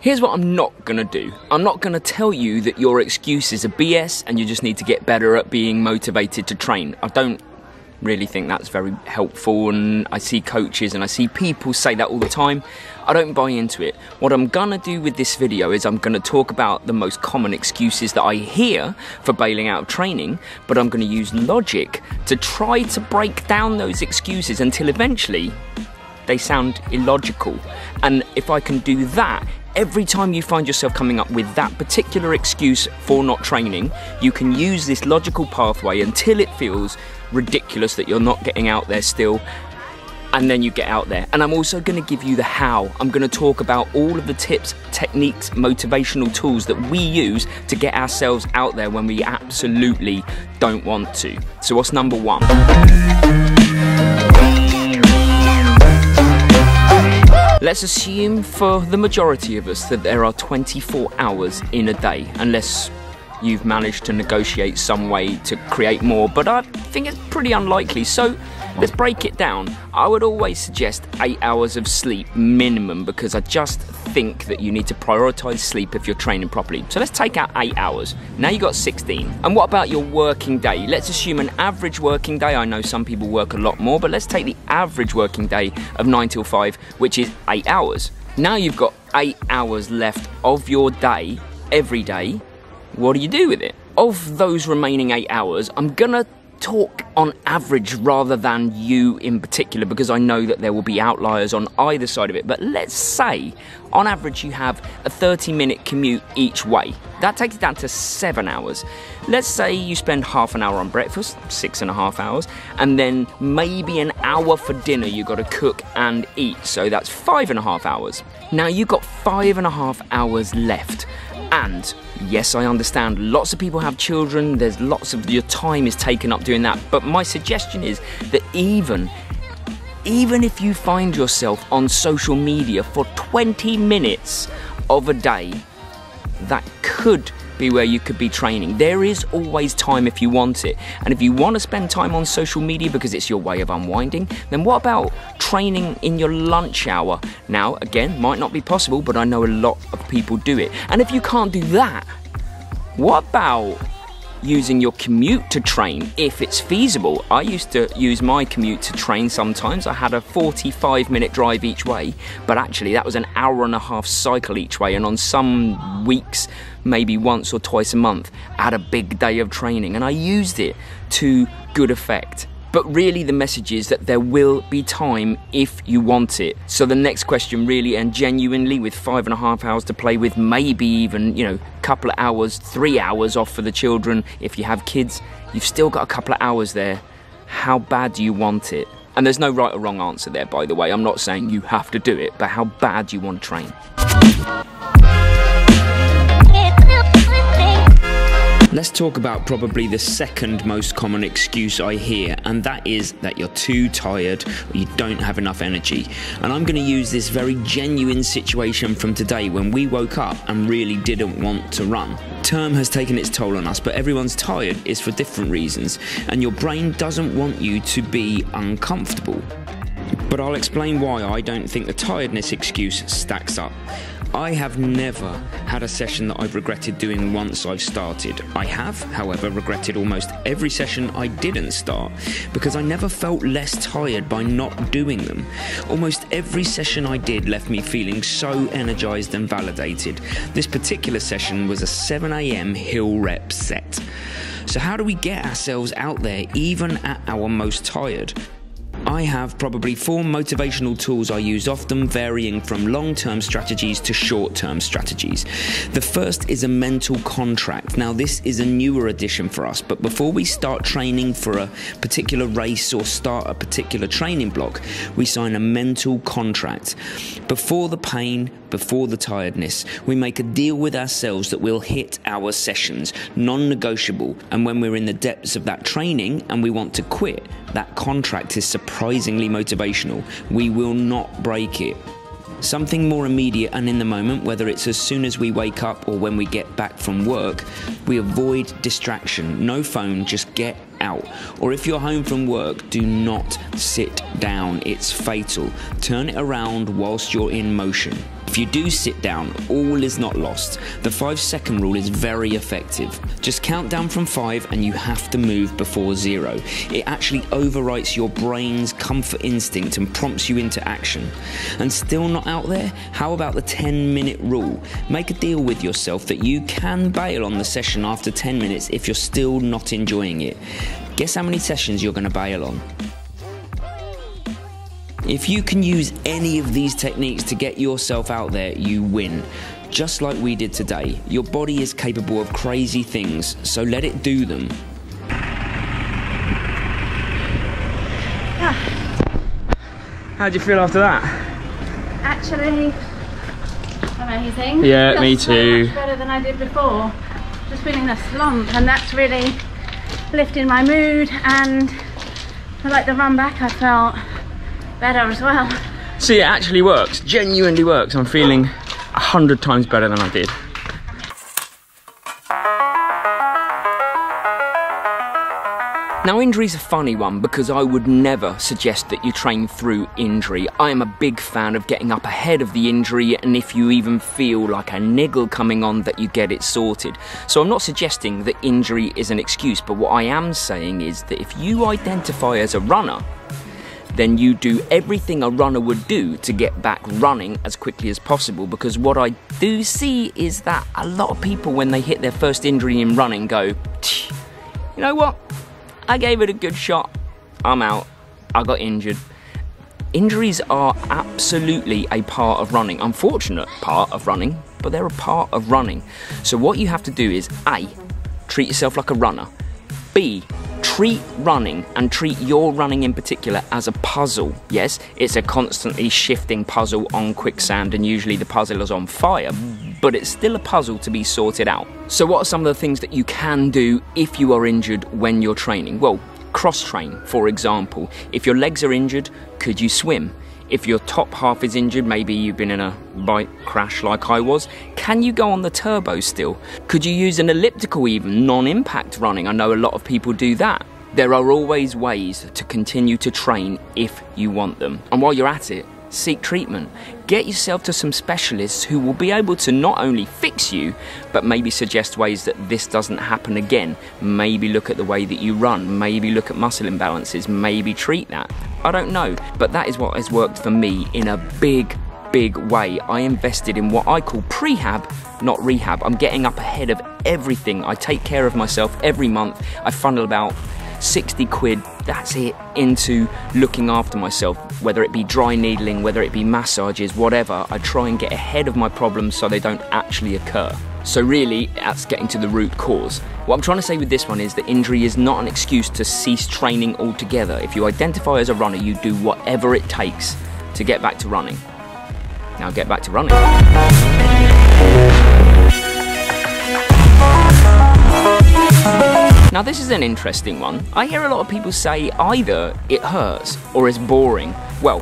Here's what I'm not gonna do. I'm not gonna tell you that your excuses are BS and you just need to get better at being motivated to train. I don't really think that's very helpful, and I see coaches and I see people say that all the time. I don't buy into it. What I'm gonna do with this video is I'm gonna talk about the most common excuses that I hear for bailing out of training, but I'm gonna use logic to try to break down those excuses until eventually they sound illogical. And if I can do that, every time you find yourself coming up with that particular excuse for not training, you can use this logical pathway until it feels ridiculous that you're not getting out there still, and then you get out there. And I'm also going to give you the how. I'm going to talk about all of the tips, techniques, motivational tools that we use to get ourselves out there when we absolutely don't want to. So what's number one? Let's assume for the majority of us that there are 24 hours in a day, unless you've managed to negotiate some way to create more, but I think it's pretty unlikely. So let's break it down. I would always suggest 8 hours of sleep minimum, because I just think that you need to prioritize sleep if you're training properly. So let's take out 8 hours. Now you got 16. And what about your working day? Let's assume an average working day. I know some people work a lot more, but let's take the average working day of 9 till 5, which is 8 hours. Now you've got 8 hours left of your day every day. What do you do with it? Of those remaining 8 hours, I'm gonna talk on average rather than you in particular, because I know that there will be outliers on either side of it. But let's say on average you have a 30-minute commute each way. That takes it down to 7 hours. Let's say you spend half an hour on breakfast, 6.5 hours, and then maybe an hour for dinner you got to cook and eat, so that's 5.5 hours. Now you've got 5.5 hours left. And yes, I understand lots of people have children, there's lots of your time is taken up doing that, but my suggestion is that even if you find yourself on social media for 20 minutes of a day, that could be where you could be training. There is always time if you want it. And if you want to spend time on social media because it's your way of unwinding, then what about training in your lunch hour? Now, again, might not be possible, but I know a lot of people do it. And if you can't do that, what about using your commute to train if it's feasible? I used to use my commute to train sometimes. I had a 45-minute drive each way, but actually that was an hour-and-a-half cycle each way, and on some weeks, maybe once or twice a month, I had a big day of training, and I used it to good effect. But really the message is that there will be time if you want it. So the next question really and genuinely, with 5.5 hours to play with, maybe even, a couple of hours, 3 hours off for the children. If you have kids, you've still got a couple of hours there. How bad do you want it? And there's no right or wrong answer there, by the way. I'm not saying you have to do it, but how bad do you want to train? Let's talk about probably the second most common excuse I hear, and that is that you're too tired or you don't have enough energy. And I'm going to use this very genuine situation from today when we woke up and really didn't want to run. Term has taken its toll on us, but everyone's tired is for different reasons, and your brain doesn't want you to be uncomfortable. But I'll explain why I don't think the tiredness excuse stacks up. I have never had a session that I've regretted doing once I've started. I have, however, regretted almost every session I didn't start, because I never felt less tired by not doing them. Almost every session I did left me feeling so energized and validated. This particular session was a 7 AM hill rep set. So how do we get ourselves out there even at our most tired? I have probably 4 motivational tools I use often, varying from long-term strategies to short-term strategies. The first is a mental contract. Now, this is a newer addition for us, but before we start training for a particular race or start a particular training block, we sign a mental contract. Before the pain, before the tiredness, we make a deal with ourselves that we'll hit our sessions, non-negotiable, and when we're in the depths of that training and we want to quit, that contract is surprisingly motivational. We will not break it. Something more immediate and in the moment, whether it's as soon as we wake up or when we get back from work, we avoid distraction. No phone, just get out. Or if you're home from work, do not sit down. It's fatal. Turn it around whilst you're in motion. If you do sit down, all is not lost. The 5-second rule is very effective. Just count down from 5 and you have to move before 0. It actually overwrites your brain's comfort instinct and prompts you into action. And still not out there? How about the 10-minute rule? Make a deal with yourself that you can bail on the session after 10 minutes if you're still not enjoying it. Guess how many sessions you're going to bail on? If you can use any of these techniques to get yourself out there, you win. Just like we did today. Your body is capable of crazy things, so let it do them. How do you feel after that? Actually, amazing. Yeah, me too. Much better than I did before. Just feeling a slump, and that's really lifting my mood, and I like the run back, I felt better as well. See, it actually works, genuinely works. I'm feeling 100 times better than I did. Now, injury's a funny one because I would never suggest that you train through injury. I am a big fan of getting up ahead of the injury, and if you even feel like a niggle coming on, that you get it sorted. So I'm not suggesting that injury is an excuse, but what I am saying is that if you identify as a runner, then you do everything a runner would do to get back running as quickly as possible, because what I do see is that a lot of people, when they hit their first injury in running, go, you know what, I gave it a good shot, I'm out, I got injured. Injuries are absolutely a part of running, unfortunate part of running, but they're a part of running. So what you have to do is A, treat yourself like a runner, B, treat running, and treat your running in particular, as a puzzle. Yes, it's a constantly shifting puzzle on quicksand, and usually the puzzle is on fire, but it's still a puzzle to be sorted out. So what are some of the things that you can do if you are injured when you're training? Well, cross-train, for example. If your legs are injured, could you swim? If your top half is injured, maybe you've been in a bike crash like I was, can you go on the turbo still? Could you use an elliptical even, non-impact running? I know a lot of people do that. There are always ways to continue to train if you want them. And while you're at it, seek treatment. Get yourself to some specialists who will be able to not only fix you, but maybe suggest ways that this doesn't happen again. Maybe look at the way that you run, maybe look at muscle imbalances, maybe treat that. I don't know, but that is what has worked for me in a big way. I invested in what I call prehab, not rehab. I'm getting up ahead of everything. I take care of myself every month. I funnel about 60 quid, that's it, into looking after myself, whether it be dry needling, whether it be massages, whatever. I try and get ahead of my problems so they don't actually occur. So really, that's getting to the root cause. What I'm trying to say with this one is that injury is not an excuse to cease training altogether. If you identify as a runner, you do whatever it takes to get back to running. Now get back to running. Now this is an interesting one. I hear a lot of people say either it hurts or it's boring. Well,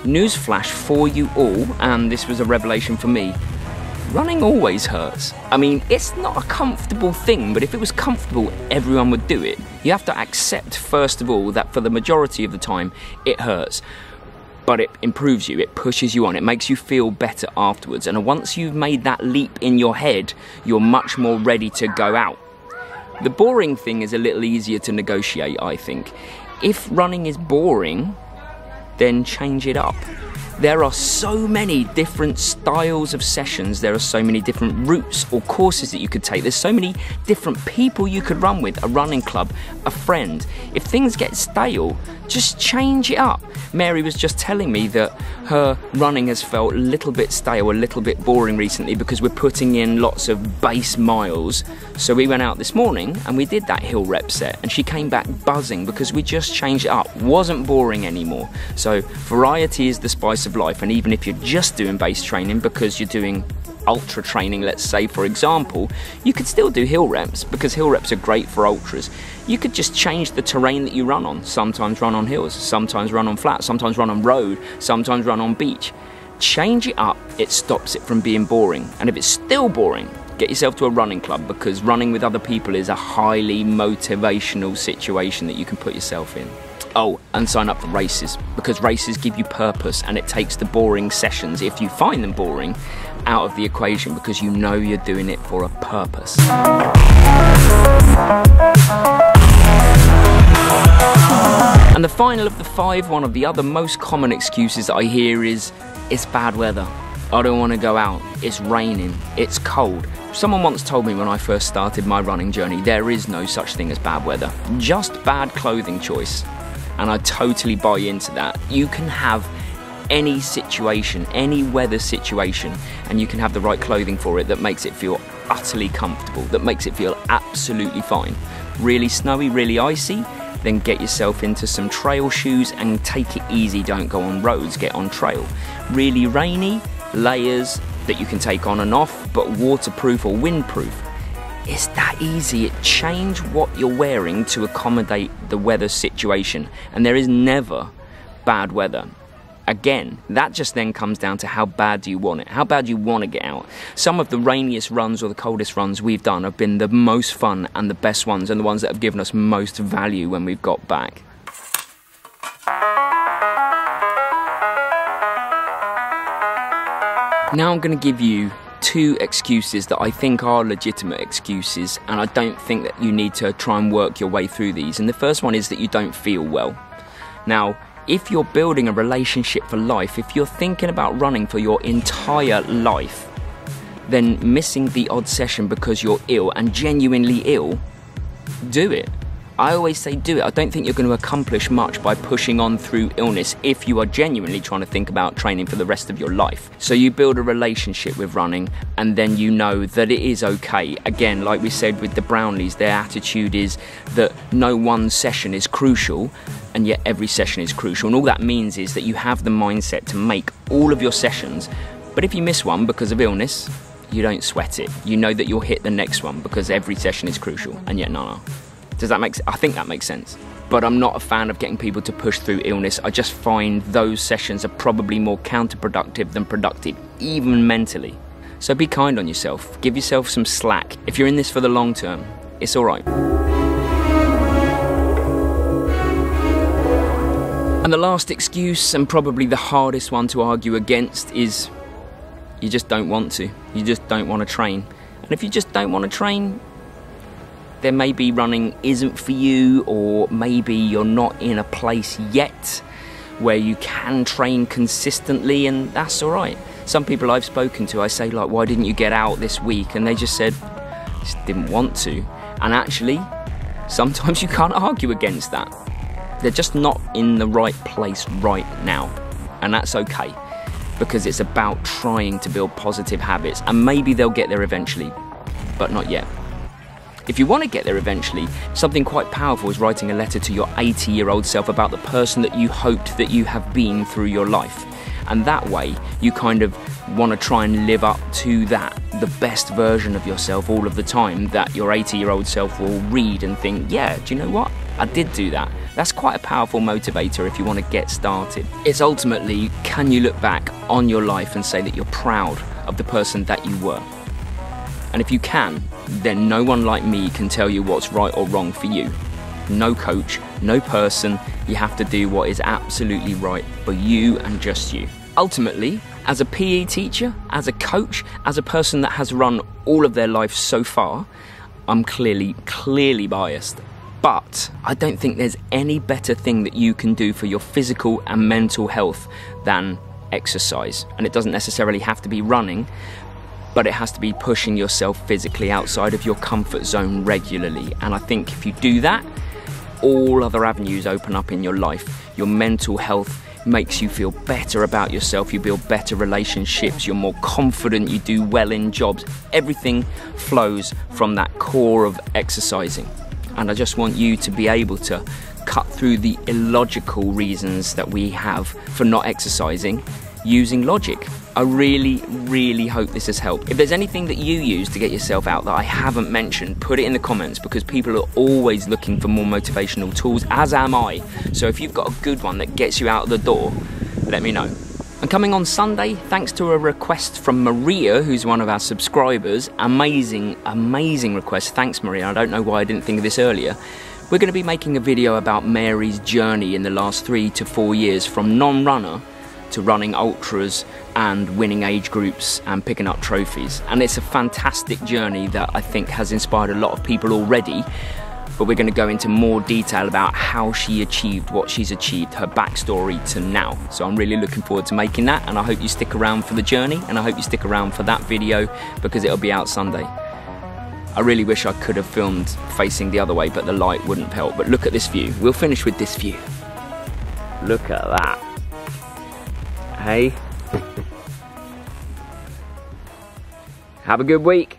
newsflash for you all, and this was a revelation for me. Running always hurts. I mean, it's not a comfortable thing, but if it was comfortable, everyone would do it. You have to accept, first of all, that for the majority of the time, it hurts. But it improves you, it pushes you on, it makes you feel better afterwards. And once you've made that leap in your head, you're much more ready to go out. The boring thing is a little easier to negotiate, I think. If running is boring, then change it up. There are so many different styles of sessions, there are so many different routes or courses that you could take, there's so many different people you could run with, a running club, a friend. If things get stale, just change it up. Mary was just telling me that her running has felt a little bit stale, a little bit boring recently because we're putting in lots of base miles. So we went out this morning and we did that hill rep set, and she came back buzzing because we just changed it up. Wasn't boring anymore. So variety is the spice of life, and even if you're just doing base training because you're doing ultra training, let's say for example, you could still do hill reps because hill reps are great for ultras. You could just change the terrain that you run on. Sometimes run on hills, sometimes run on flat, sometimes run on road, sometimes run on beach. Change it up, it stops it from being boring. And if it's still boring, get yourself to a running club, because running with other people is a highly motivational situation that you can put yourself in. Oh, and sign up for races, because races give you purpose, and it takes the boring sessions, if you find them boring, out of the equation, because you know you're doing it for a purpose. And the final of the 5, one of the other most common excuses that I hear is, it's bad weather. I don't want to go out. It's raining. It's cold. Someone once told me when I first started my running journey, there is no such thing as bad weather, just bad clothing choice. And I totally buy into that. You can have any situation, any weather situation, and you can have the right clothing for it that makes it feel utterly comfortable, that makes it feel absolutely fine. Really snowy, really icy, then get yourself into some trail shoes and take it easy. Don't go on roads, get on trail. Really rainy, layers that you can take on and off, but waterproof or windproof. It's that easy. Change what you're wearing to accommodate the weather situation, and there is never bad weather. Again, that just then comes down to how bad do you want it, how bad do you want to get out. Some of the rainiest runs or the coldest runs we've done have been the most fun and the best ones, and the ones that have given us most value when we've got back. Now I'm going to give you 2 excuses that I think are legitimate excuses, and I don't think that you need to try and work your way through these. And the first one is that you don't feel well. Now, if you're building a relationship for life, if you're thinking about running for your entire life, then missing the odd session because you're ill and genuinely ill, do it. I always say do it. I don't think you're going to accomplish much by pushing on through illness if you are genuinely trying to think about training for the rest of your life. So you build a relationship with running, and then you know that it is okay. Again, like we said with the Brownlees, their attitude is that no one session is crucial, and yet every session is crucial. And all that means is that you have the mindset to make all of your sessions, but if you miss one because of illness, you don't sweat it. You know that you'll hit the next one because every session is crucial, and yet no. Does that make sense? I think that makes sense. But I'm not a fan of getting people to push through illness. I just find those sessions are probably more counterproductive than productive, even mentally. So be kind on yourself. Give yourself some slack. If you're in this for the long term, it's all right. And the last excuse, and probably the hardest one to argue against, is you just don't want to. You just don't want to train. And if you just don't want to train, then maybe running isn't for you, or maybe you're not in a place yet where you can train consistently, and that's all right. Some people I've spoken to, I say, like, why didn't you get out this week? And they just said, just didn't want to. And actually, sometimes you can't argue against that. They're just not in the right place right now, and that's okay, because it's about trying to build positive habits, and maybe they'll get there eventually, but not yet. If you want to get there eventually, something quite powerful is writing a letter to your 80-year-old self about the person that you hoped that you have been through your life. And that way, you kind of want to try and live up to that, the best version of yourself all of the time, that your 80-year-old self will read and think, yeah, do you know what? I did do that. That's quite a powerful motivator if you want to get started. It's ultimately, can you look back on your life and say that you're proud of the person that you were? And if you can, then no one like me can tell you what's right or wrong for you. No coach, no person. You have to do what is absolutely right for you and just you. Ultimately, as a PE teacher, as a coach, as a person that has run all of their life so far, I'm clearly biased. But I don't think there's any better thing that you can do for your physical and mental health than exercise. And it doesn't necessarily have to be running, but it has to be pushing yourself physically outside of your comfort zone regularly. And I think if you do that, all other avenues open up in your life. Your mental health makes you feel better about yourself, you build better relationships, you're more confident, you do well in jobs. Everything flows from that core of exercising. And I just want you to be able to cut through the illogical reasons that we have for not exercising using logic. I really hope this has helped. If there's anything that you use to get yourself out that I haven't mentioned, put it in the comments, because people are always looking for more motivational tools, as am I. So if you've got a good one that gets you out the door, let me know. And coming on Sunday, thanks to a request from Maria, who's one of our subscribers, amazing request, thanks Maria, I don't know why I didn't think of this earlier. We're going to be making a video about Mary's journey in the last 3 to 4 years from non-runner to running ultras and winning age groups and picking up trophies. And it's a fantastic journey that I think has inspired a lot of people already, but we're going to go into more detail about how she achieved what she's achieved, her backstory to now. So I'm really looking forward to making that, and I hope you stick around for the journey, and I hope you stick around for that video because it'll be out Sunday. I really wish I could have filmed facing the other way, but the light wouldn't help. But look at this view. We'll finish with this view. Look at that. Hey. Have a good week.